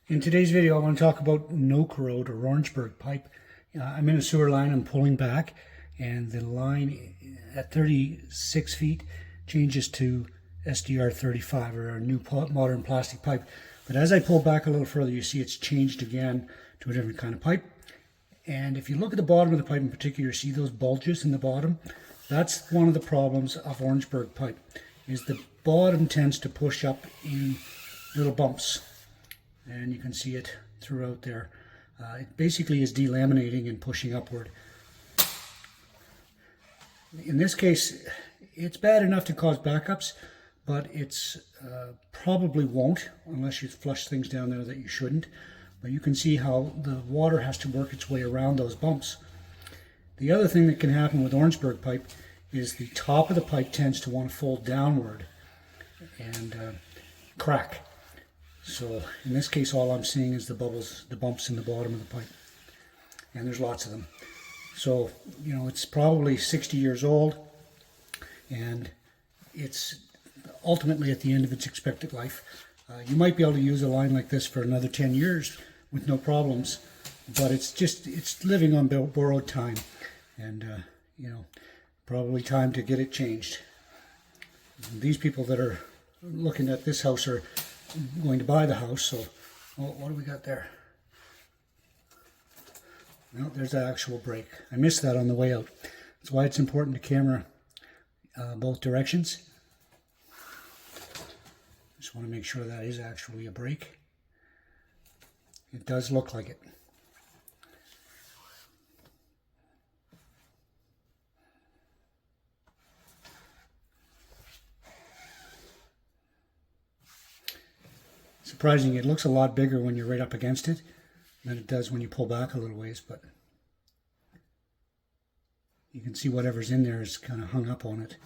In today's video, I want to talk about no-corrode or Orangeburg pipe. I'm in a sewer line, I'm pulling back, and the line at 36 feet changes to SDR 35, or a new modern plastic pipe. But as I pull back a little further, you see it's changed again to a different kind of pipe. And if you look at the bottom of the pipe in particular, you see those bulges in the bottom. That's one of the problems of Orangeburg pipe, is the bottom tends to push up in little bumps. And you can see it throughout there. It basically is delaminating and pushing upward. In this case, it's bad enough to cause backups, but it's probably won't unless you flush things down there that you shouldn't. But you can see how the water has to work its way around those bumps. The other thing that can happen with Orangeburg pipe is the top of the pipe tends to want to fold downward and crack. So in this case, all I'm seeing is the bubbles, the bumps in the bottom of the pipe. And there's lots of them. So, you know, it's probably 60 years old, and it's ultimately at the end of its expected life. You might be able to use a line like this for another 10 years with no problems, but it's living on borrowed time, and you know, probably time to get it changed. These people that are looking at this house are going to buy the house, so what do we got there? No, there's the actual break. I missed that on the way out. That's why it's important to camera both directions. Just want to make sure that is actually a break. It does look like it. Surprising, it looks a lot bigger when you're right up against it than it does when you pull back a little ways, but you can see whatever's in there is kind of hung up on it.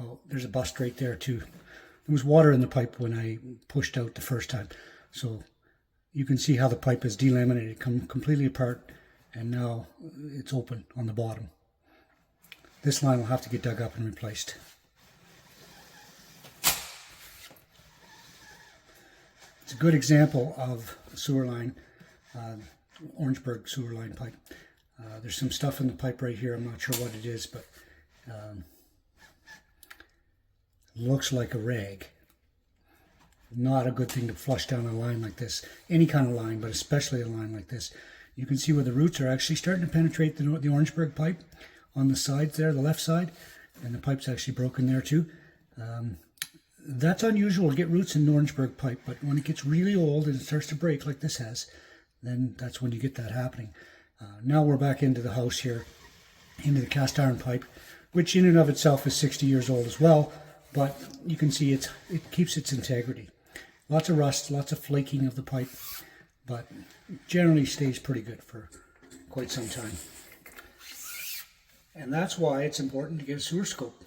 Oh, there's a bust right there too. There was water in the pipe when I pushed out the first time, so you can see how the pipe is delaminated, come completely apart, and now it's open on the bottom. This line will have to get dug up and replaced. It's a good example of a sewer line, Orangeburg sewer line pipe. There's some stuff in the pipe right here. I'm not sure what it is, but looks like a rag. Not a good thing to flush down a line like this. Any kind of line, but especially a line like this. You can see where the roots are actually starting to penetrate the Orangeburg pipe on the sides there, the left side, and the pipe's actually broken there too. That's unusual to get roots in Orangeburg pipe, but when it gets really old and it starts to break like this has, then that's when you get that happening. Now we're back into the house here, into the cast iron pipe, which in and of itself is 60 years old as well, but you can see it keeps its integrity. Lots of rust, lots of flaking of the pipe, but generally stays pretty good for quite some time. And that's why it's important to get a sewer scope.